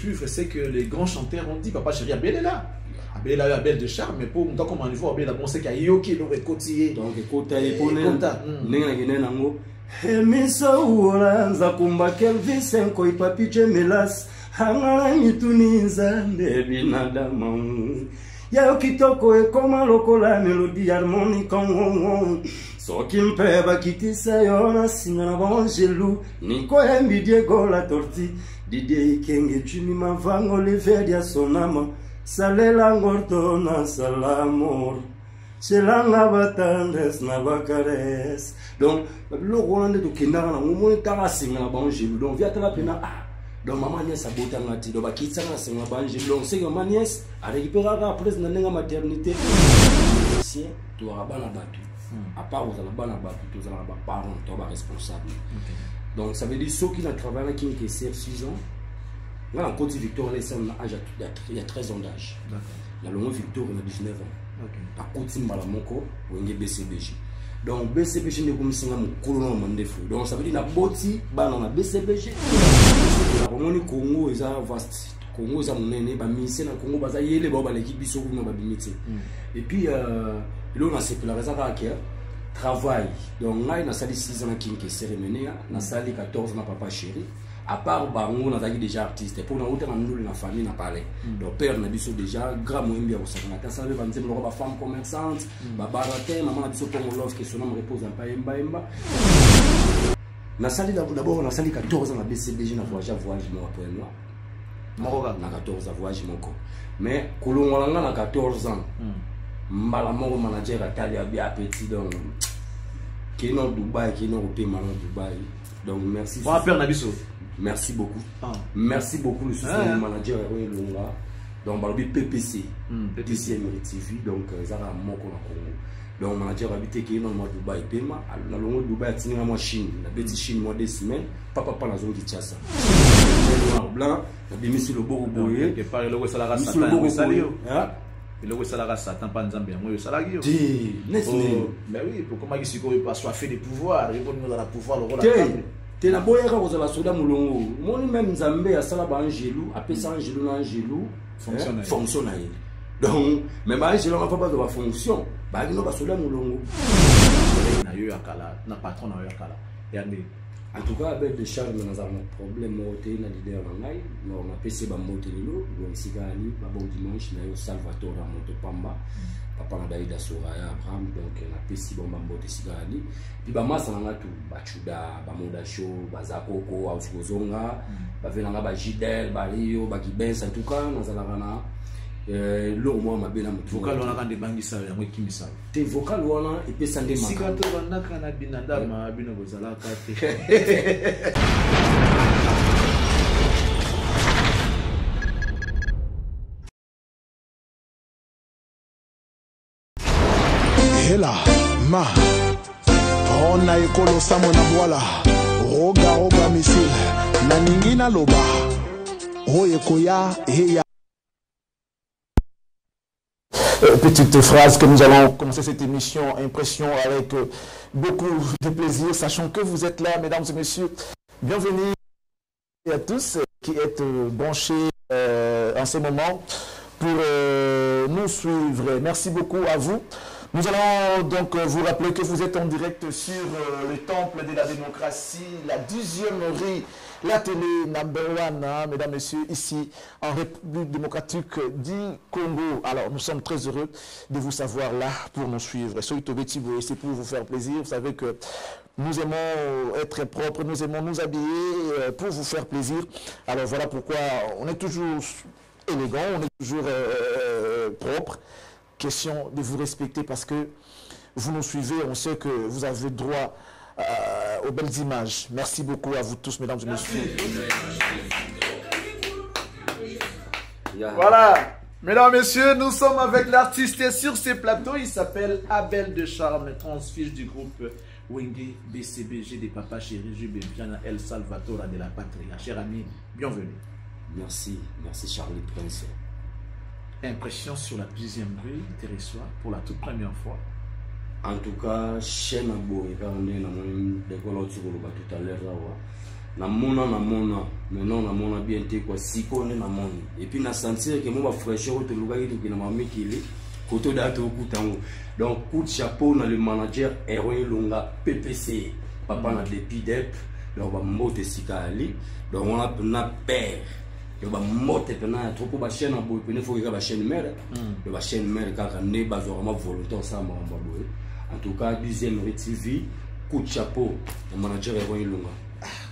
suivre, c'est que les grands chanteurs ont dit Papa Chéri, Abel est là. Abel a eu Abel de charme, mais pour moi, comme on voit Abel, on sait qu'il y a Yoki, le récotier. Donc, écoute, il faut que Emisa uolanza kumbake Elvisenko ipapi jemelas hangala mituniza nebinadamu ya kitoko ekoma lokola melodi harmonica ngongo soki mpeba kitisa yona singana bangelu niko embi Diego la torti Didie Kenge chumi mavango levedia sonama salela ngortona salamor Selanga batandes na bakares. Donc, le Roland de Kinara, on monte à la singa banjil. Donc, via la pena. Donc, maman nièce a beauté en ati. Donc, qui s'en a singa banjil. Donc, c'est que ma nièce a récupéré après la maternité. Si tu as la battu. À part vous avez la battu, tu as la parent, tu es responsable. Donc, ça veut dire ceux qui ont travaillé qui ont 6 ans. Là, en Côte Victoire, il y a 13 ans d'âge. La longue Victoire, il y a 19 ans. À côté de Malamoko, on est BCBG. Donc, BCBG n'est comme si on a un colon de donc ça veut dire que boti on a BCBG. On est Congo, ils ont vaste. Congo, ils ont un ministère dans Congo, ils ont yélé l'équipe biso na babimité. Et puis, là, on a sécularisé le travail. Donc, là, on a sali 6 ans qui est cérémonie, on a sali 14 ans Papa Chéri. À part Bango, on a déjà artiste. Pour nous, on a une famille, on a parlé. Donc, père, on a déjà grand moyen bien au Sakana. Ça veut dire que la femme commerçante, baraté, maman a dit que l'offre que son homme repose un peu. D'abord, on a sali 14 ans à BCBG, on a voyagé après moi. On a 14 ans voyagé mon corps. Mais, quand on a 14 ans, mon manager a taillé bien petit dans qui est dans Dubaï, qui est dans le pays Dubaï. Donc, merci. Bon, père Nabiso. Merci beaucoup. Merci beaucoup le soutien du manager Longa. Donc Balobi PPC, PPC TV, donc ça a mon Congo. Donc manager habité qui est dans le Dubaï, Pema, dans le Dubaï, il y a Chine, la petite Chine mois 2 semaines, papa pas la zone qui tient ça. Blanc, la bien monsieur le beau boyé, qui parle le salaire Satan, salio. Le salaire Satan pas Nzambia, moi le salaire. Mais oui, pour comment il se pas soifé de pouvoir, répondre dans la pouvoir le rôle. Te na boya ka kozala soda mulongo moni même Nzambe asala ba angelou apesa angelou na angelou fonctionne donc mais ba angelou na pas de fonction ba no ba soda mulongo na yo yakala na patron na yo yakala yande en tout cas avec de charme na za problème moté na leader na ngai no na pese ba moté lelo donc sigani ba bon dimanche na yo Salvatore a moto pamba papa na Daïda Soraya Abraham donc na pesi bomba mbote sigani puis ba masa na tu ba chuda ba moda show ba zakoko au kozonga ba venanga ba Jidel ba Rio ba Gibensa en tout cas na zala kana lo mo ma bena mutu vocal wana kan de bangisa ya mo kimisa te vocal wana et puis sande ma sikato wana kana binanda ma bino bozala kate Hela ma on a ekolo samona mwala roga misil na ningina loba oyekoya heya. Petite phrase que nous allons commencer cette émission Impression avec beaucoup de plaisir, sachant que vous êtes là, mesdames et messieurs. Bienvenue à tous qui êtes branchés en ce moment pour nous suivre. Merci beaucoup à vous. Nous allons donc vous rappeler que vous êtes en direct sur le Temple de la démocratie, la 10e rue, la télé number 1, hein, mesdames et messieurs, ici en République démocratique du Congo. Alors, nous sommes très heureux de vous savoir là pour nous suivre. C'est pour vous faire plaisir. Vous savez que nous aimons être propres, nous aimons nous habiller pour vous faire plaisir. Alors, voilà pourquoi on est toujours élégant, on est toujours propre. Question de vous respecter parce que vous nous suivez, on sait que vous avez droit aux belles images. Merci beaucoup à vous tous, mesdames et messieurs. Voilà, mesdames et messieurs, nous sommes avec l'artiste sur ces plateaux. Il s'appelle Abel de Charme, transfiche du groupe Wenge BCBG des Papa Chéri, Jubiana El Salvatore de la Patria. Cher ami, bienvenue. Merci, merci Charlie Prince. Impression sur la 10e rue, Terressoir, pour la toute première fois. En tout cas, chez Nabo, et quand on est dans le décor tout à l'heure, namona maintenant namona bien te quoi siko ne namoni et puis na sentir que moi ma fraîcheur te luga ki na mamikili koto dato kutango donc coup de chapeau na le manager Erwin Lunga PPC papa na depidep donc ba mote sikali donc on a na père donc ba mote pena trop ba chaîne en boy pena faut que ba chaîne mère de ba chaîne mère car ne ba vraiment volontaire ça ma boy en tout cas deuxième TV coup de chapeau le manager Erwin Lunga.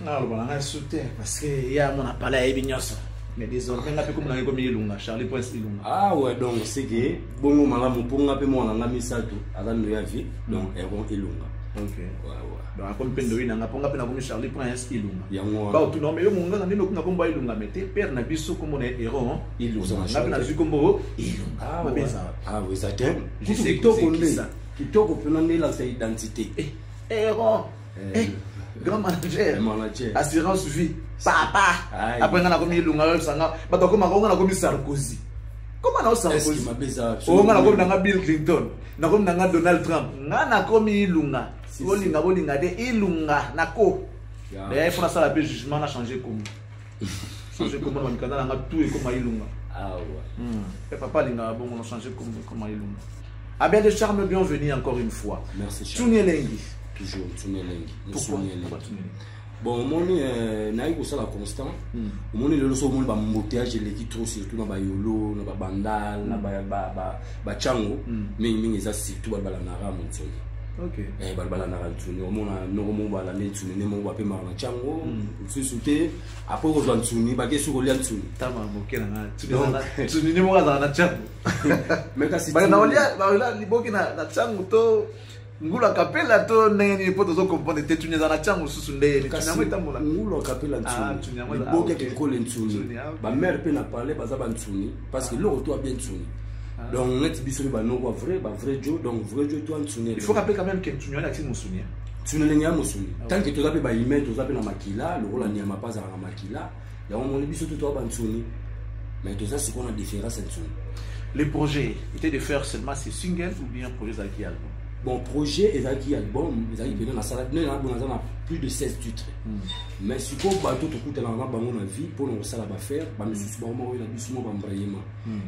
Non, on a sauté parce que il y a mon appel à Ebignos. Mais désormais, on a pu comme Ilunga, Charlie Prince Ilunga. Ah ouais, donc c'est que bon, malamu pour un peu moins on a mis ça tout avant de la vie, donc Erwin Ilunga. Ok. Ouais. Donc comme Pendoï, on a pas comme Charlie Prince Ilunga. Il y a moi. Bah, tout non, mais le monde on a mis nous comme Ilunga, mais t'es père n'a biso comme on est héros Ilunga. On a vu comme Ilunga. Ah oui, ça t'aime. Je sais que c'est ça. Qui toque pour donner la sa identité. Héros. Grand manager, assurance vie, papa. Après, on a commis Lunga, on a commis Sarkozy. Comment on a Sarkozy? On a commis Bill Clinton, on a commis Donald Trump, on a commis Lunga. Si on a dit Ilunga, Nako. D'ailleurs, il faut ça la jugement, on a changé comme. Changé comme on a tout et comme Ilunga. Ah ouais. Papa Linga, bon, on a changé comme Ilunga. Abel de Charme, bienvenue encore une fois. Merci. Tunielengi. Toujours Tunielengi. Pourquoi bon, mon naïf au la constant. Mon le leçon mon ba motage l'équipe trop surtout na ba yolo, na ba bandal, na ba chango, mais ça surtout ba la nara mon son. OK. Ba la nara tuni, on a no ba la ne tuni ne mo ba pe ma na chango, tu souté après au van tuni ba ke sur le tuni. Tama mo ke na tuni ne mo ga na chango. Mais ka si ba na olia liboki na chango to ngula kapela to neni poto zo comprendre te tunyeza na changu susu ndeye tunyamwe tamula ngula kapela nsuni boke ke kole nsuni ba mère pe na parler baza ba nsuni parce que l'autre toi bien nsuni donc net biso ba no vrai Joe donc vrai Joe toi nsuni il faut rappeler quand même que tunyana na nsuni nsuni lenga musuni tant que tu zape ba email tu zape na makila le rôle ni ma pas à makila ya on le biso toi ba nsuni mais tout ça c'est qu'on a différence nsuni. Les projets étaient de faire seulement ces singles ou bien projet Zaki album. Bon, projet et Zaki album, Zaki dans la salle, nous avons plus de 16 titres. Mais si on va tout écouter dans la vie, pour nous ça va faire, mais je suis vraiment il a du souvent embrayement.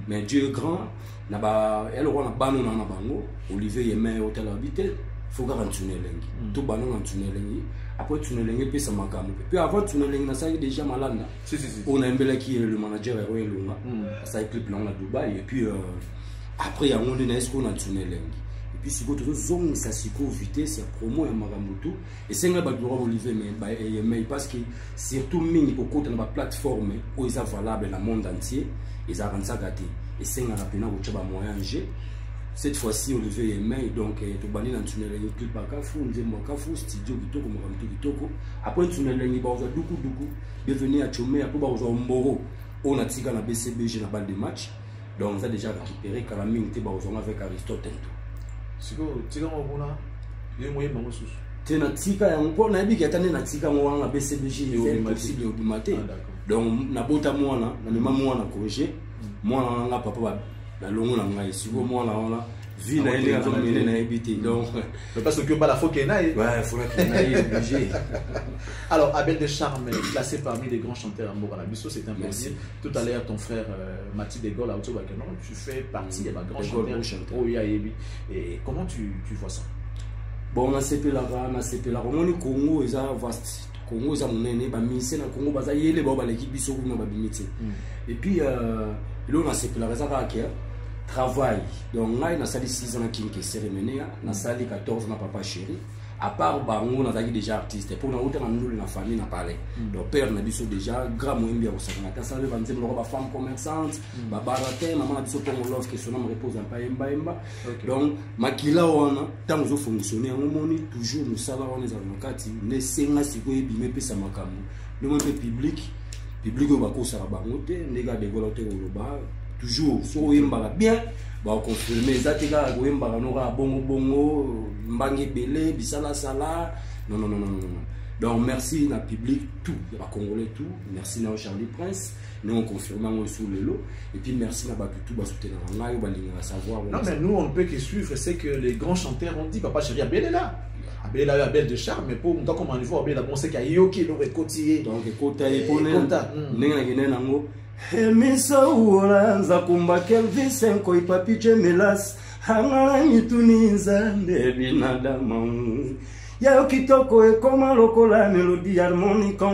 Mais Dieu est grand, na ba elle aura na banon na bango, Olivier Yemé hôtel habité, faut garantir lengi. Tout banon en tunelengi. Après tunelengi puis ça makamo. Puis avant tunelengi na ça déjà malade. Si. On a Mbele qui est le manager Erwin Lunga. Ça équipe là à Dubaï et puis après il y a on est qu'on a tunelengi. Puis si vous avez zone ça siko vitesse c'est promo ya magambutu et c'est un badura Olivier mais parce que surtout mini pour côté na plateforme où ils valable dans le monde entier ils a rendu ça gâté et c'est un rapidement au chaba moyen G cette fois-ci Olivier mais donc to bani na tunnel le clip bakafu nzembo bakafu studio kitoko magambutu kitoko après tunnel le ba oza duku bienvenue à Chomé après ba oza mboro on a tika na BCBG na balle de match donc ça déjà récupéré Kalaming te ba oza avec Aristote. Siko tika ngona ye moye bango susu tena tika ya ngo na biki atane na tika ngo na BCBG c'est possible au matin donc na bota mwana na mema mwana congé mwana nga papa ba longo na ngai siko mwana wana vie na ele azo mene na habité donc parce que ba la faut qu'il naïe faut qu'il naïe obligé. Alors Abel de Charme classé parmi les grands chanteurs amour à la biso c'est un plaisir. Tout à l'heure ton frère Mathilde de Gaulle tu fais partie des grands chanteurs. Oh et comment tu vois ça? Bon on a CP là on est Congo ils a vaste Congo za monene ba mise na Congo baza yele ba l'équipe biso kuna ba bimite et puis là on a CP là ça va travail donc là il a sali 6 ans qui cérémonie na sali 14 na papa chéri à part bango na zaki déjà artiste pour na autre na nous na famille na parler donc père na biso déjà grand moyembi ya osaka na kasa le banze lo ba femme commerçante ba barate maman na biso pour love que son nom repose en paemba donc makila wana tant zo fonctionner en moni toujours nous sala wana za nakati ne senga siko ebime pesa makambo le monde public ba ko sala bango te ndega de golote oloba toujours so yemba bien ba confirmer zatika ko yemba no ka bongo mbangi belé bisala sala non donc merci na public tout ba congolais tout merci na Charlie Prince nous on confirme moi sous le lot et puis merci na ba tout ba soutenir ngai ba linga savoir non mais nous on ne peut que suivre c'est que les grands chanteurs ont dit papa chéri Abel est là Abel a Abel de charme, mais pour tant comme on voit Abel, on sait qu'il y a Yoki le récotier. Donc écoute, Hemisa uolanza kumbake Elvis Nkoi papi Chemelas hangala mituninza nde binadamu ya kitoko ekoma lokola melodi harmonica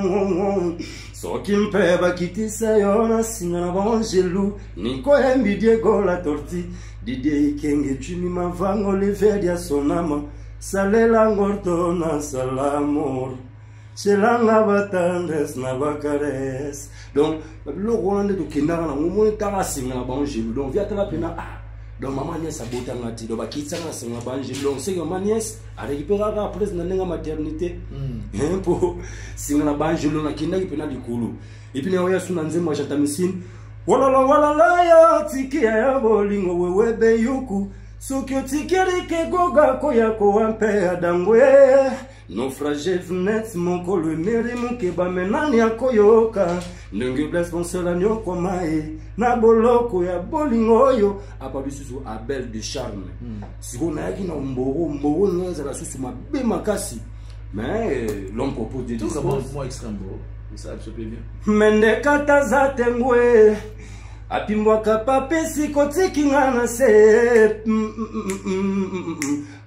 soki mpe bakitisa yo na singa na bangelu niko embi Diego la torti Didier Ikenge chumi mavango levedia sonama salela ngorto na salamor selanga batandes na bakares. Donc le Rwanda de Kinara na ngomoni tanga singa na bangelu donc via tala pena donc maman nièce a bota ngati donc bakitsa na singa bangelu donc c'est que maman nièce a récupéré après na nenga maternité pour singa na bangelu na kinaki pena likulu et puis na oya suna nzembo ya tamisine wala ya tiki ya bolingo wewe be yuku soki otikeli ke goga koya ko ampe adangwe naufragé net mon colo meri mukeba menani akoyoka ndenge bless bonsela nyoko mai na boloko ya bolingo oyo apa bisusu Abel de charme siko na yaki na mboro nza la susu mabe makasi mais l'homme propose de tout comment moi extrême beau ça se peut bien mende kata za tengwe apimbwaka papesi kotikinga na se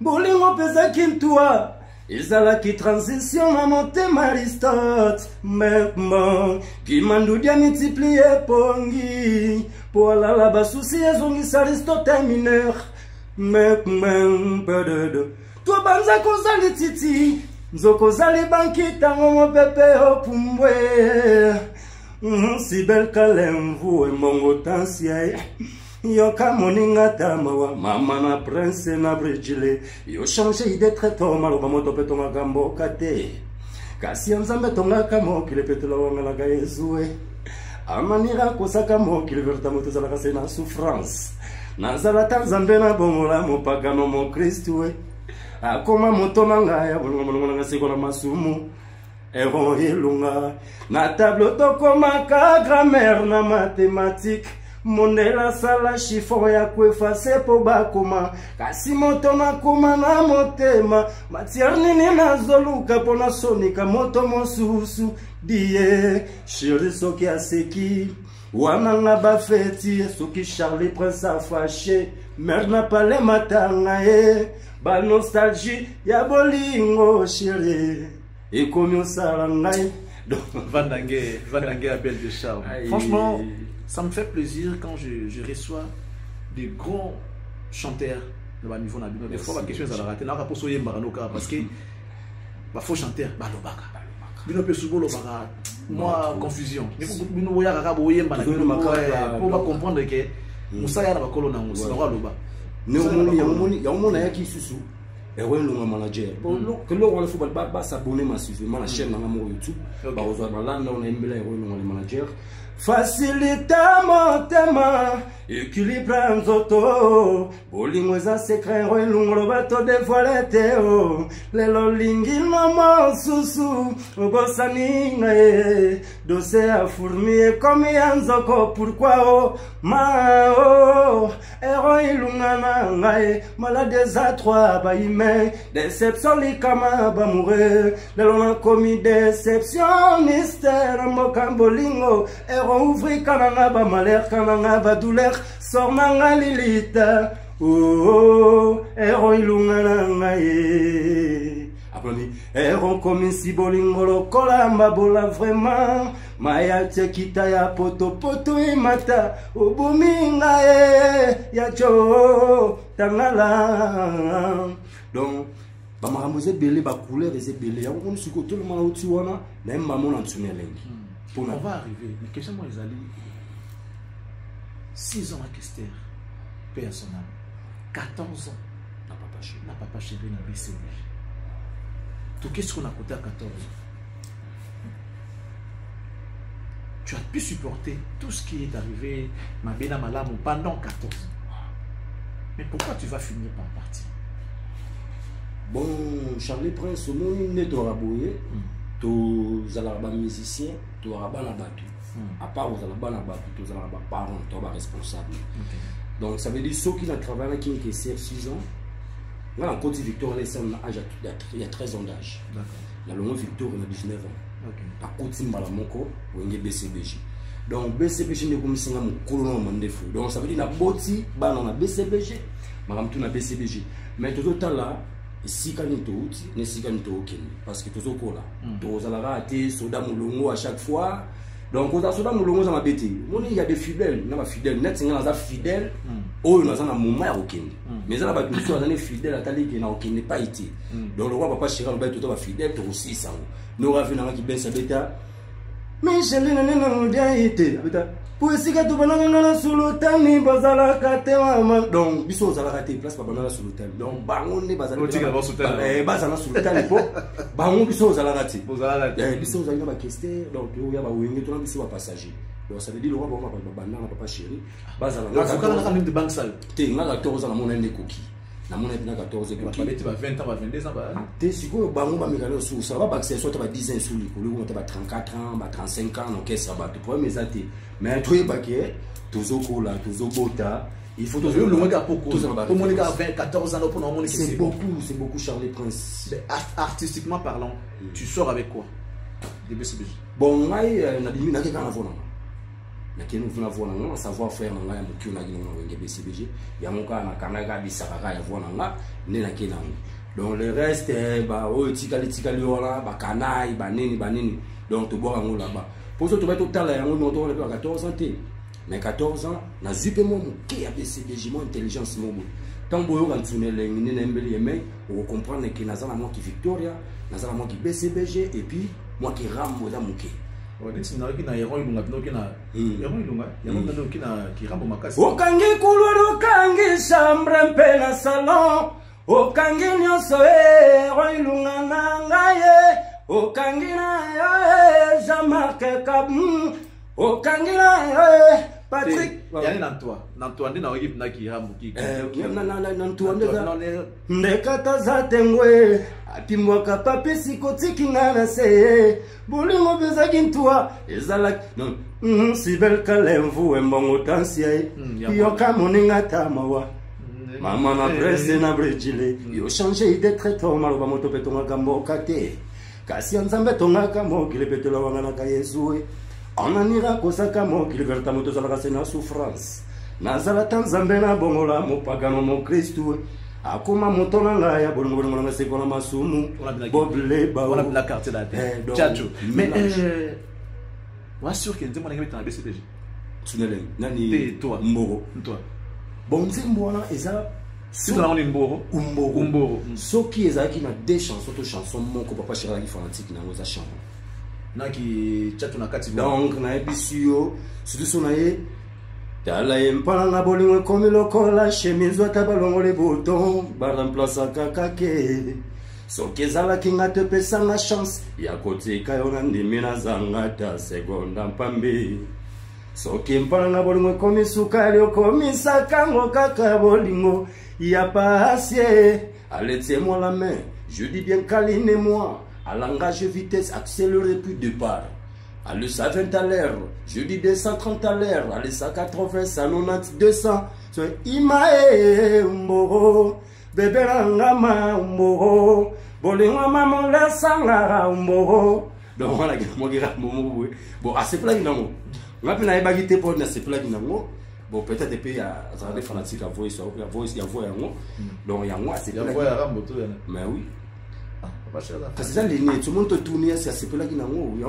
bolingo pesa kintua ezalaki transition na motema Aristote mekma kimandudia multiplier pongi po alala basusi ezongisa Aristote mineur mekma pededo to banza kozali titi nzoko zali banki tango mopepe opumbwe si bel kalemvu emongo tansia yoka moninga tamawa mama na prince na bridgele yo changer d'être to maloba moto peto magambo kate kasi nzambe tonga kamo kile petela wanga la gaezwe amanira kosaka mo kile verta moto zala kase na souffrance na zala tanzambe na bongola mo pagano mo kristwe akoma moto manga ya bongo nga siko na masumu eron ilunga na tableau tokomaka grammaire na mathématique mondela sala chiffon ya kuefase po bakoma kasi moto nakoma na motema matière nini nazoluka po nasonika moto mosusu die chéri soki aseki wana nga bafeti soki Charlie Prince a fâché mère na pale matanga ba nostalgie ya bolingo chéri et comme on sala ngai Vandangue Abel de charme. Franchement, ça me fait plaisir quand je reçois des grands chanteurs de ma niveau nabino. Des fois, la question est à la rater. N'a pas pour soyer mbanoka parce que bah faut chanter balobaka. Bino pe subo lobaka. Moi confusion. Il faut bino boya kaka boyer mbana pour pas comprendre que Moussa ya na bakolo na Moussa na loba. Ne omoni ya ki susu. Et ouais, le manager. Que l'on va le football, s'abonner massivement à la chaîne dans mon YouTube. Là, on a aimé le manager. Facilita mon thème, équilibre en zoto. Bolingo za secret, lungo bato de voileteo. Le lolingi maman susu, bosani ngae. Dossier à fourmi comme yanzoko, pourquoi oh ma oh. Héroïne lungana ngae, malade à trois baïme. Déception li kama bamourer. Le long a commis déception, mystère, mokambolingo. Ouvri kananga ba malheur kananga ba douleur sornanga lilita oh ero ilungana ngai après ero comme si bolingo lokola mbabola vraiment maya tekita ya poto e mata obuminga ya cho tangala donc ba maramose belé ba couleur et belé ya on suko tout le monde au wana na maman na tsunelengi. On va arriver. Mais question moi, ils allaient 6 ans à Kester, personnel. 14 ans, n'a papa chéri, n'a BCB. Tout qu'est-ce qu'on a coûté à 14 ans? Tu as pu supporter tout ce qui est arrivé, ma bena malamou, pendant 14 ans. Mais pourquoi tu vas finir par partir? Bon, Charlie Prince, au monde n'est pas rabouillé. Tous les musiciens, tous les batu. À part aux batu, tous les parents, tous les responsables. Donc ça veut dire ceux qui ont travaillé qui ont 6 ans, Moi, en Côte Victor, il y a 13 ans d'âge. La longue Victor, on a 19 ans. La Côte Malamoko, on est BCBG. Donc, BCBG, n'est comme si on a un colon de fou. Donc, ça veut dire que Boti, on a BCBG. Madame, tout a BCBG. Mais tout le temps là, si quand on est si quand on parce que tout le temps là, tous à la raté, soda moulongo à chaque fois. Donc, on a soda moulongo, ça m'a bêté. Il y a des fidèles, il y a des fidèles, net, il y a des fidèles, oh, il y a un moment à aucun. Mais ça, il y a des fidèles à tali qui n'a pas été. Donc, le roi papa Chira, tout le temps fidèle, tout aussi ça. Nous revenons qui ben sa bêta. Mais je l'ai n'a été. Pour essayer de banana sur le tani, bazala kate maman. Donc, biso zala kate place pas banana sur le tani. Donc, bangon ne bazala. Bazala sur le tani po. Bangon biso zala kate. Biso zala ba keste. Donc, il y a ba wenge tout le biso passager. Donc, ça veut dire le roi ba banana papa chéri. Bazala. Donc, quand on a de banque sale. T'es nga 14 ans na mon ende koki. Na mon ende 14 koki. Tu vas 20 ans, 22 ans ba. T'es siko bangon ba mekalo sur ça va ba accès soit ba 10 ans sur lui. Pour lui on ba 34 ans, ba 35 ans, donc ça va. Tu prends mes athées. Mais tout est baquet, tous au cola, tous au bota. Il faut toujours le gars pour mon gars 20, 14 ans pour nous. C'est beaucoup Charlie Prince. Artistiquement parlant, tu sors avec quoi? Des BCBG. Bon, moi, n'a pas qu'à avoir. N'a qu'à nous avoir un savoir-faire dans la qui on a dit dans BCBG. Il y a mon cas na Canada bisaraka ya voir na ne na kena. Donc le reste bah oh tikali wala ba kanai ba nini. Donc tu bois en là-bas. Pour ça, tu vas tout à l'heure, on a 14 ans. Mais 14 ans, on a zippé mon qui a BCBG, mon intelligence. Tant que vous avez on comprend que nous avons qui Victoria, nous avons qui BCBG, et puis moi qui rame dans mon quai. Okangi kuluru kangi chambre pena salon, okangi nyonso roilunga nangaye. Okangina Jean-Marc Kabou Okangina Patrick yani nantoa ndi na équipe na kirambo ki nantoa ndekata za tengwe atimwaka pape sikotiki ngana se bolingo bezaki ntua ezala non sibel kalemvu embongo tansia yoka moninga tamawa mama na presse na brejile yo changer de traitement maloba moto petonga kamboka te kasi nzambe tongaka mokili petela wangana ka Yesu ananira kosaka mokili verta moto zalaka sena souffrance nazala tanzambe na bongola mopagano mo Kristu akoma moto nanga ya bolongo na sekona masumu bobleba on a la carte là tchatcho mais wa sûr que ndemo ngebe tana BCBG tunele nani toi bon nzembo na eza si on est Mboro. Ce qui est qui na des chansons, deux chansons, mon copain pas cher qui fanatique na nos chambre. Na qui chat na kati. Donc na ebisio, surtout son aye. Tala empana na bolingo comme le cola chemise wa tabalongo les boutons, ba remplace kakake. So kezala kinga te pesa na chance, ya kote kayona ndimina zanga ta seconda mpambe. So kimpana na bolingo comme sukali comme sakango kaka bolingo. Ya passé, allez-moi la main, je dis bien câlinez-moi, à langage vitesse, accélérez plus départ. Allez ça 20 à l'heure, je dis 230 à l'heure, allez ça 80, ça 90, 200, c'est Imae Mboro, bébé Rangama Mboro, Bolinga maman la sangara Mboro. Donc voilà, moi qui rappe mon bon, assez plein d'amour. On a plein de bagité pour ne se plaindre d'amour. Bon, peut-être depuis il y a des fanatiques à voix, il y a voix en haut. Donc il y a moi, c'est la voix à Rambo. Mais oui. Parce que ça, les nez, tout le monde te tourne, c'est peu là qui n'a pas. Il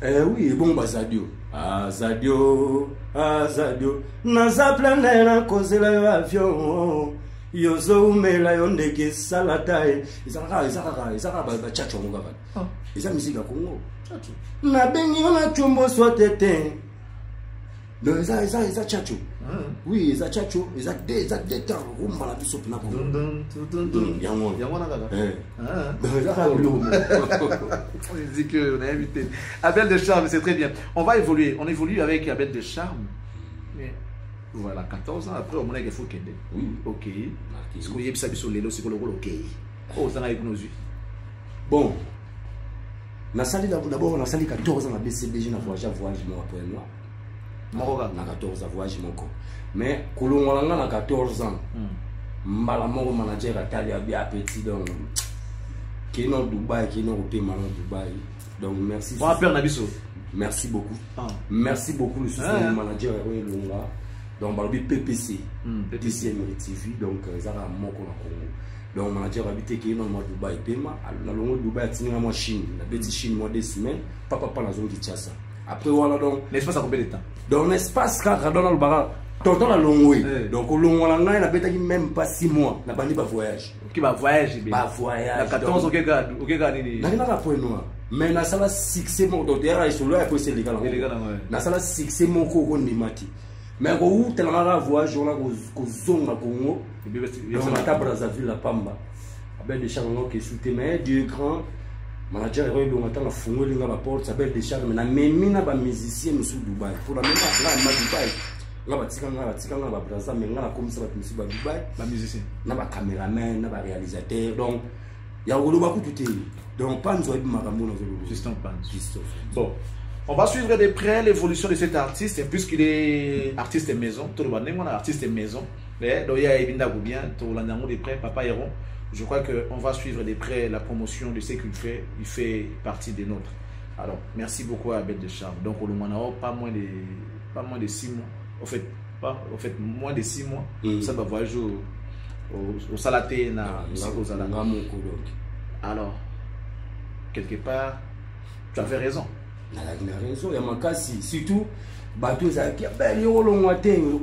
y a oui, bon, Zadio. Ah, Zadio. Naza plein d'air à cause de l'avion. Yozo mela yondeke salatae. Izaka chacho mon gars. Isa musique à Congo. Na bengi ona chumbo swatete. No isa chacho. Oui, isa chacho, isa de rumba la biso pina ko. Yango na gaga. On dit que on a invité Abel de Charme, c'est très bien. On va évoluer, on évolue avec Abel de Charme. Mais voilà, 14 ans après, on a qu'il faut qu'elle. Oui, OK. Est-ce que y a ça sur les lots OK. Oh, ça avec nos yeux. Bon. Na sali d'abord, on a sali 14 ans à BCBG na voyage moi après moi. na 14 ans voyage moko mais kolongolanga na 14 ans mbala moko manager atali bien petit donc qui non Dubaï qui non opéma na Dubaï donc merci bon père Nabiso merci beaucoup merci beaucoup le soutien manager Longa donc balobi PPC DCM TV donc zara moko na Congo donc manager habité qui non na Dubaï pema na longo Dubaï tinga moi Chine na beti Chine moi 2 semaines papa na zone Kinshasa après voilà donc l'espace a combien de temps donc l'espace quand dans le bara tonton la longo donc au longo la ngai na beta qui même pas 6 mois na bandi ba voyage qui va voyage ba voyage na 14 au Kega nini na na point noir mais na sala succès mon docteur et sur là après c'est légal na sala succès mon ko ndimati mais ko ou tellement voyage on a ko zonga Congo on a ta Brazzaville la Pamba avec des charmes qui sous mais Dieu grand manager est le matin la fongoli nga la porte s'appelle des charmes na memina ba musicien sous Dubaï pour la même na Dubaï nga batika nga ba Brazzaville mais nga la comme ça ba musique ba Dubaï ba musicien na ba caméraman na ba réalisateur donc ya goloba ku tuté donc pas nous makambo na zolo juste bon on va suivre de près l'évolution de cet artiste puisqu'il est artiste maison tout le monde est artiste maison mais donc il y a Ebinda bien tout l'andango de près papa Héron. Je crois qu'on va suivre de près la promotion de ce qu'il fait. Il fait partie des nôtres. Alors, merci beaucoup à Abel Deschamps. Donc, au Lumanao, pas moins de 6 mois. En fait, moins de 6 mois. Ça va voyager au Salaté. Alors, quelque part, tu avais raison. Il a raison. Il y a ma casse. Surtout, bateau, ça qui a bel yolo,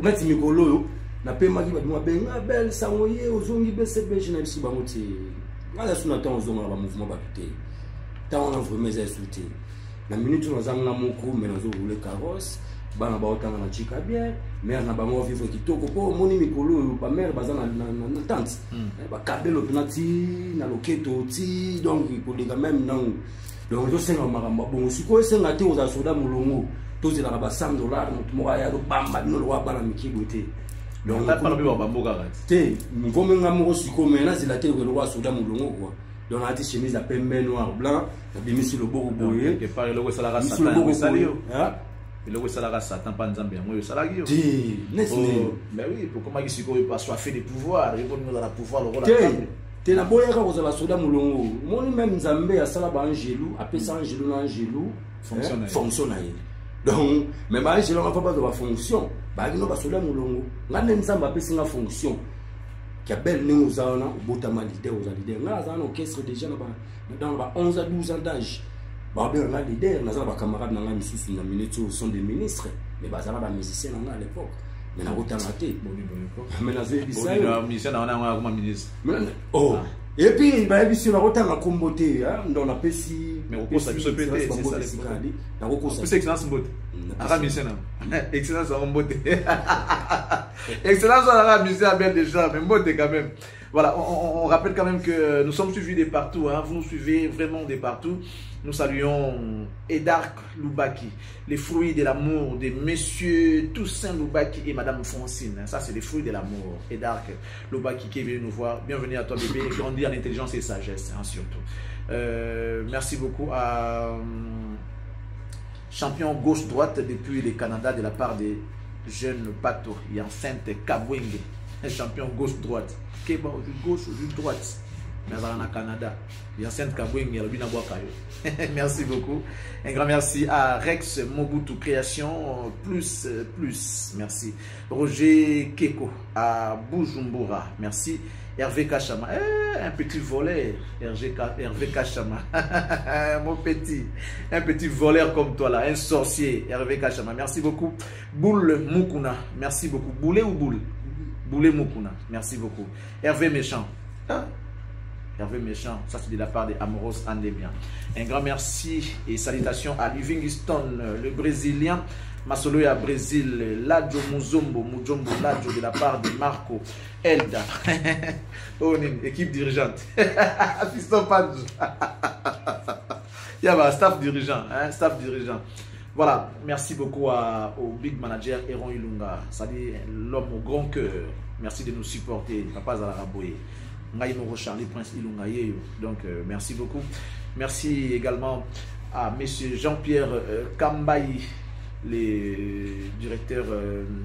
merci Mikolo. Na pema ki baduma benga bel sangoye ozongi BCB na biso bango ti ngala suna ta ozonga ba mouvement ba tuté ta on a vraiment ça souté na minute on zanga moko mais nazo rouler carrosse bana ba otanga na chika bien mais na bango vivre kitoko po moni mikolo ba mère bazana na tante ba kabelo penati na loketo ti donc pour les même non donc je sais makambo bon siko senga te oza soda mulongo tozi la ba $100 mutu mo ya do bamba no lo wa bana mikigo te donc pas le bamba mboka te mvome ngamo siko mena zila te ko lo wa soda mulongo quoi donc on a des chemises à pembe noir blanc na bimisi lo boko boye que par le ko sala rasa tan salio hein le ko sala rasa tan pa nzambe yango yo sala gi yo ti mais oui pour comment siko pas soifé de pouvoir et pour nous dans la pouvoir le rôle te na boya ka ko sala soda mulongo moni même nzambe ya sala ba angelu apesa angelu na angelu fonctionnaire donc mais ba angelu na pas de la fonction ba no ba soda mulongo ngane nzambe apesa nga fonction qui a belle nous zana botama leader aux leader nga zana orchestre déjà dans 11 à 12 ans d'âge ba bien nga leader na zana ba camarade na nga misusu na minute sont des ministres mais ba zana ba musicien na nga à l'époque mais na botama te mais na zé bisa yo musicien na nga comme ministre oh et puis ba biso na botama kombote hein dans la pesi mais au poste biso pété c'est ça na ko kosa c'est excellence mbote ara musicien na excellence en mbote excellence à la musique à Abel Deschamps, mais mode quand même. Voilà, on rappelle quand même que nous sommes suivis de partout, hein. Vous nous suivez vraiment de partout. Nous saluons Edark Loubaki, les fruits de l'amour de Monsieur Toussaint Loubaki et Madame Francine. Ça, c'est les fruits de l'amour. Edark Loubaki qui est venu nous voir. Bienvenue à toi, bébé. Grandir en intelligence et sagesse, hein, surtout. Merci beaucoup à champion gauche-droite depuis le Canada de la part des jeune Pato, il y a enceinte Kabwenge, un champion gauche-droite. Keba gauche ou droite. Mais dans le Canada, il y a enceinte Kabwenge, il y a le merci beaucoup. Un grand merci à Rex Mobutu Création, plus. Merci. Roger Keko à Bujumbura, merci. Hervé Kachama, un petit voleur, Hervé Kachama, mon petit, un petit voleur comme toi là, un sorcier, Hervé Kachama, merci beaucoup. Boule Mukuna, merci beaucoup. Boule ou Boule? Boule Mukuna, merci beaucoup. Hervé Méchant, Hervé Méchant, ça c'est de la part de Amoros Andebien. Un grand merci et salutations à Livingston, le Brésilien. Masoloya Brésil, Ladjo Mujombo Ladjo de la part de Marco Elda. Oh, équipe dirigeante. Fiston Padjo. Il y a un staff dirigeant, hein, staff dirigeant. Voilà, merci beaucoup au big manager Héron Ilunga, c'est-à-dire l'homme au grand cœur. Merci de nous supporter, Papa Zalaraboye. Charlie Prince Ilunga. Donc, merci beaucoup. Merci également à monsieur Jean-Pierre Kambayi. les directeurs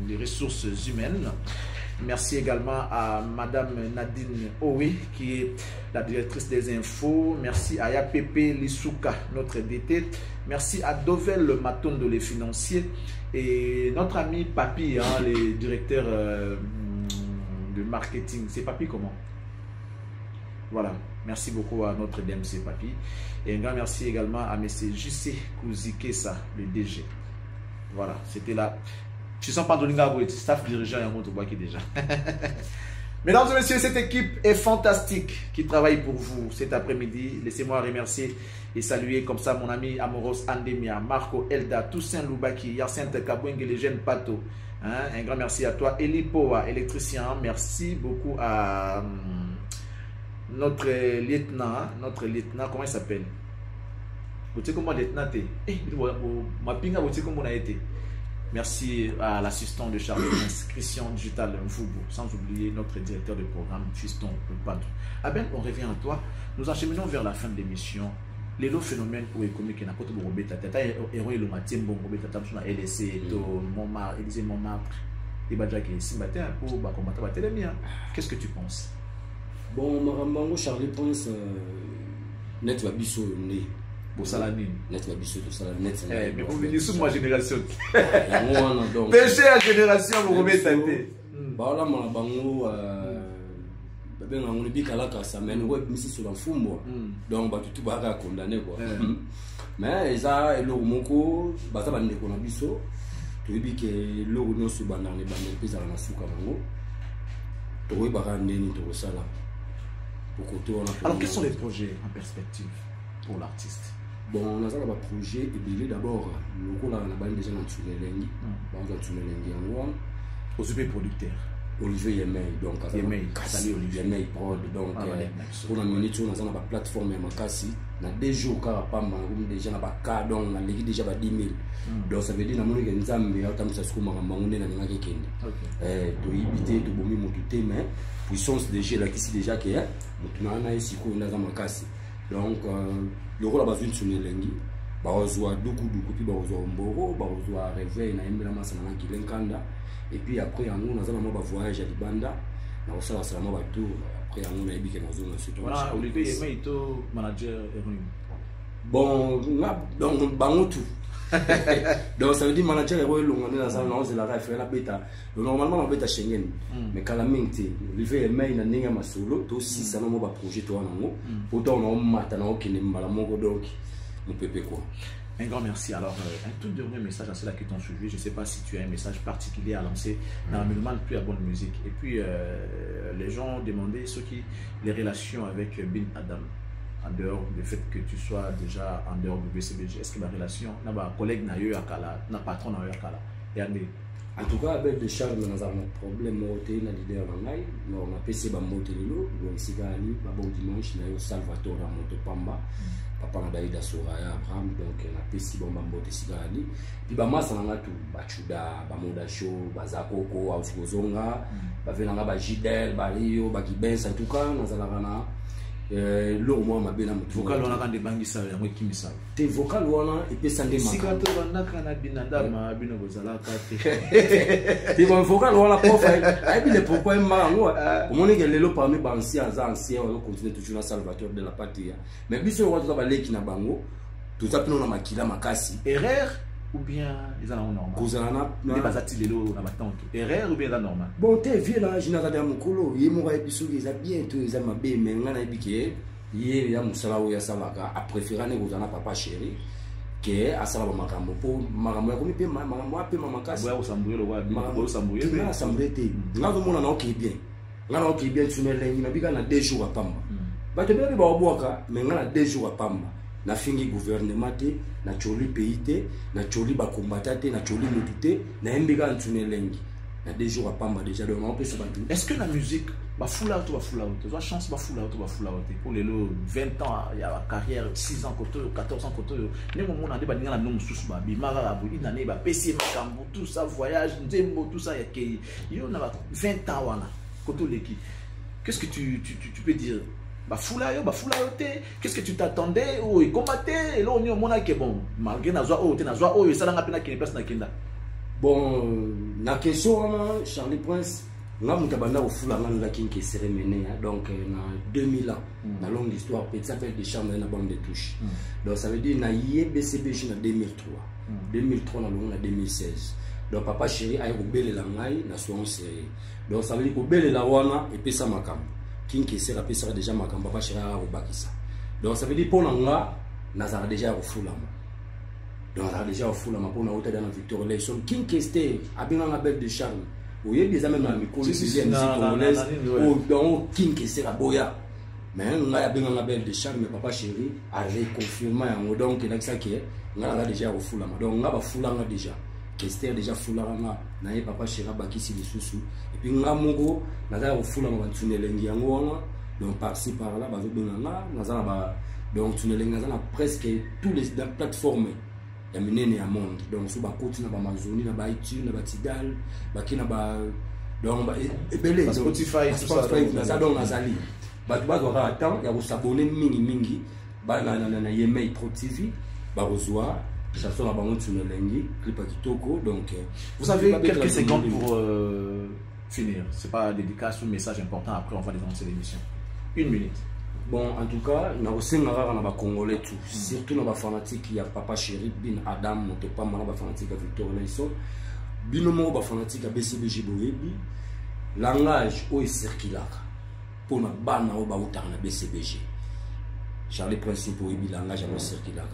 des ressources humaines. Merci également à Madame Nadine Owe, qui est la directrice des infos. Merci à Yapepe Lisouka, notre DT. Merci à Dovel Matondo, les financiers. Et notre ami Papi, hein, les directeurs de marketing. C'est Papi comment? Voilà. Merci beaucoup à notre DMC Papi. Et un grand merci également à M. JC Kouzikesa, le DG. Voilà, c'était là. Je ne sens pas Dolinga staff dirigeant et un autre qui déjà. Mesdames et messieurs, cette équipe est fantastique qui travaille pour vous cet après-midi. Laissez-moi remercier et saluer comme ça mon ami Amoros Andemia, Marco Elda, Toussaint Loubaki, Yacinthe Kaboueng et les jeunes Pato. Hein? Un grand merci à toi. Eli Poa, électricien. Merci beaucoup à notre lieutenant, comment il s'appelle? Vous savez comment lieutenant est? Ma pinga, vous savez comment on a été? Merci à l'assistant de Charles Prince, Christian Digital Mfubu, sans oublier notre directeur de programme, Fiston Padou. Abel, on revient à toi. Nous acheminons vers la fin de l'émission. Les lots phénomènes pour économique, n'a pas tout robé tata, héros et le matin, bon robé tata, LSC, Montmartre, Élysée Montmartre, et Badjak et Simbaté, pour combattre la télé. Qu'est-ce que tu penses? Bon, Marambango, Charles Prince, net va biso né. Net va biso de Salamine. Mais vous venez sous ma génération. Péché à génération, vous remettez tâté. Voilà, Marambango, on est bien calaka, ça mène ouais, mais c'est sur la fumbo. Donc, bah, tout va condamné quoi. Mais ça, le moko, bah, ça va ne qu'on a biso. Tu veux dire que le non se bandant les bandés, puis ça va souka mango. Tu veux pas rendre ni tout ça là. Alors, quels sont les projets en perspective pour l'artiste? Bon, on a un projet et d'abord, le coup là, on a déjà dans Tsunelengi. Dans Tsunelengi en Ouan. Occupé producteur. Olivier Yemei, donc Olivier Yemei prod. Donc, pour la minute, on a une plateforme Makasi. On a des jours car pas mal, déjà na baka donc on a déjà 10 000. Donc ça veut dire na moni que nzambe atamisa sukuma mamangunde na ninga kende. To ibité to bomi motuté mais puissance de G là qui déjà que mutuna na isiko na za makasi. Donc le rôle a besoin de Tsunelengi. Ba ozwa duku puis ba ozwa mboro, ba ozwa réveil na embela masana na kilenkanda. Et puis après, on a un voyage à Libanda, on a un tour. Après, on a eu une zone de situation. Olivier Yemei est manager héroïne. Bon, donc, tout. Donc, ça veut dire manager héroïne, on est dans un de la rafle, la bêta. Normalement, on bêta Schengen. Mais quand la minute, Olivier Yemei n'a pas de solo, aussi, ça n'a pas de projet. Pourtant, on a un matin, on a un donc, on peut quoi. Un grand merci. Alors, un tout dernier message à ceux-là qui t'ont suivi. Je ne sais pas si tu as un message particulier à lancer dans le monde plus à bonne musique. Et puis, les gens ont demandé les relations avec Bin Adam, en dehors du fait que tu sois déjà en dehors du BCBG. Est-ce que la relation, n'a pas collègue n'a eu à Kala, n'a patron n'a eu à Kala? En tout cas, avec des charges, nous avons un problème au leader en Ngaï. On a PC Bambotelelo, donc c'est Gali, bon dimanche, nous avons Salvatore à Montepamba. Papa na Daïda Soraya Abraham, donc na PC Bambote Sigali. Puis Bamasa na tout, Bachuda, Bamoda Show, Bazakoko, Ausgozonga, Bavenanga Bajidel, Bario, Bagibens, en tout cas, nous avons l'eau moi ma bena vocal on a quand des bangisa ya moi kimisa te vocal wana et puis sande si quand on a kana binanda ma bino bozala kate te vocal wana prof ai bien pourquoi ma ngwa o moni que lelo parmi bansi ancien on continue toujours na Salvatore de la patria mais biso on va baleki na bango tout ça pino na makila makasi erreur ou bien ils en ont normal les basati lelo na batante erreur ou bien la normal bon te vie là je n'ai pas mukolo yemo ba biso ils a bien tout ils a mabe mais ngana bike yé ya musala o ya salaka a préféré ne kozana papa chéri que asala ba makambo po makambo ko mi pe makambo ape mamakasi wa osambuye lo wa makambo osambuye na sambuye te ngazo mona na oki bien ngana oki bien Tsunelengi na bika na 2 jours à pamba ba te bebe ba obwaka mais ngana 2 jours à pamba na fingi gouvernement te na choli pays te na choli ba combattant te na choli motute na embika Tsunelengi na 2 jours à pamba déjà donc on peut se battre. Est-ce que la musique ba full out la chance ba full out pour les 20 ans il y a carrière 6 ans koto 14 ans koto ne mo mona de ba ninga na no mususu ba bi mara bu inane ba PC makambo tout ça voyage nzembo tout ça ya ke yo na 20 ans wana koto leki. Qu'est-ce que tu peux dire Bafula yo te. Qu'est-ce que tu t'attendais? Oh, et comment t'es? Et là, on est au monde qui est bon. Malgré Nazwa, oh, t'es Nazwa, oh, et ça, n'a pas qui place na kenda. Bon, la question, Charlie Prince, là, nous avons au fou la main de la King qui s'est mené, donc, en 2000 ans, dans longue histoire, ça fait des chambres dans la bande de touches. Donc, ça veut dire, na yé BCBG en 2003. 2003, dans le 2016. Donc, papa chéri, a eu belle la maille, na soin série. Donc, ça veut dire que belle la wana, et puis ça m'a camé. King qui s'est rappelé ça déjà makamba papa chéri a obakisa. Donc ça veut dire pour nga nazara déjà au fulama. Donc nazara déjà au fulama pour na hôtel dans la Victor Election King qui était abinga nga belle de charme. Vous voyez des amis na micro de musique congolaise ou dans King qui s'est boya. Mais nga abinga nga belle de charme papa chéri a reconfirmé en donc là ça qui est nga déjà au fulama. Donc nga ba fulanga déjà. Kester déjà fulanga na ye papa chéri bakisi lisusu et puis nga mongo naza ko fulanga bantunelengi yango wana donc par-ci par-là bazo benanga naza ba donc tunelengi naza na presque tous les plateformes ya minene ya monde donc so ba koti na ba Amazon na ba iTunes na ba Tidal bakina ba donc ba ebele Spotify tout ça naza donc nazali ba doit attendre ya ko s'abonner mingi ba na Yemei Pro TV ba rezoa chanson à Bango Tunelengi, clip à Kitoko. Donc, vous avez quelques secondes pour finir. C'est pas dédicace ou message important. Après, on va dénoncer l'émission. 1 minute. Bon, en tout cas, nous avons aussi un Congolais tout. Surtout nos fanatiques, il y a Papa Chéri, Bin Adam, notre pas mal de fanatiques à Victor Nelson. Binomo, de fanatiques à BCBG Boyebi. Langage, où est circulaire. Pour nos bannes, où est BCBG. Charlie Principe, Boyebi, langage, où est circulaire.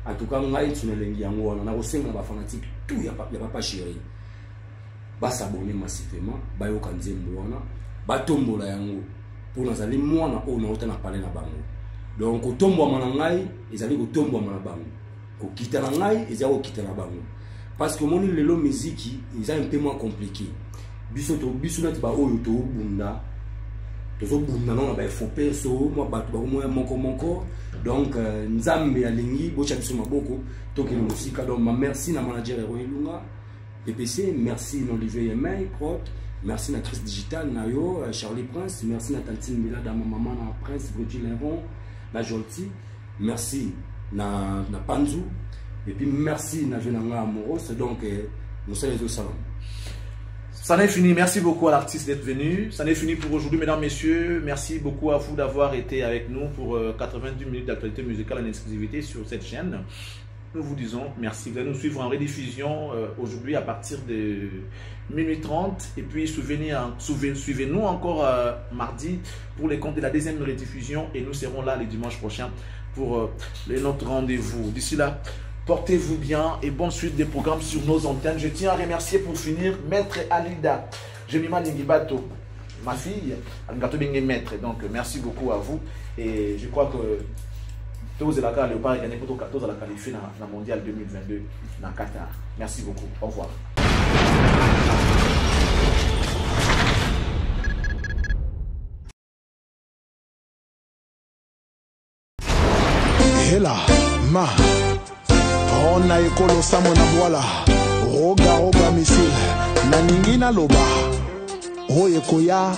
En tout cas, nous avons aussi des fanatiques, tout il y a Papa Chéri. Ba s'abonner massivement, ba yo kanzembo wana, ba tombola yango. Pour nous aller mwana o na ota na parler na bango. Donc ko tombo mana ngai, ezali ko tombo mana bango. Ko kita na ngai, ezali ko kita na bango. Parce que moni lelo musique, ils a un peu moins compliqué. Biso na ba oyo to bunda. Tozo bunda na ba faut peso, moi ba to ba moko. Donc, Nzambe alingi, bocha biso maboko, toki no musika. Donc, merci na manager Eroilunga, PPC, merci na Olivier Yemei, Prot, merci na Chris Digital, na yo, Charlie Prince, merci na Tantine Mila, na maman, na Prince, Brody Leron, na Jolti, merci na Panzu, et puis merci na Venanga Amoros. Donc, nous sommes les salon. Ça n'est fini. Merci beaucoup à l'artiste d'être venu. Ça n'est fini pour aujourd'hui, mesdames, messieurs. Merci beaucoup à vous d'avoir été avec nous pour 90 minutes d'actualité musicale en exclusivité sur cette chaîne. Nous vous disons merci. Vous allez nous suivre en rediffusion aujourd'hui à partir de minuit 30. Et puis suivez-nous encore mardi pour les comptes de la deuxième rediffusion. Et nous serons là le dimanche prochain pour notre rendez-vous. D'ici là, portez-vous bien et bonne suite des programmes sur nos antennes. Je tiens à remercier pour finir Maître Alida Jemima Ningibato, ma fille, Algato Benge Maître. Donc merci beaucoup à vous. Et je crois que tous les gars, le pas gagné pour 14 à la qualifier dans la mondiale 2022 dans Qatar. Merci beaucoup. Au revoir. Hela, ma. On a ekolo samona boala roga missile na ningina loba oye koya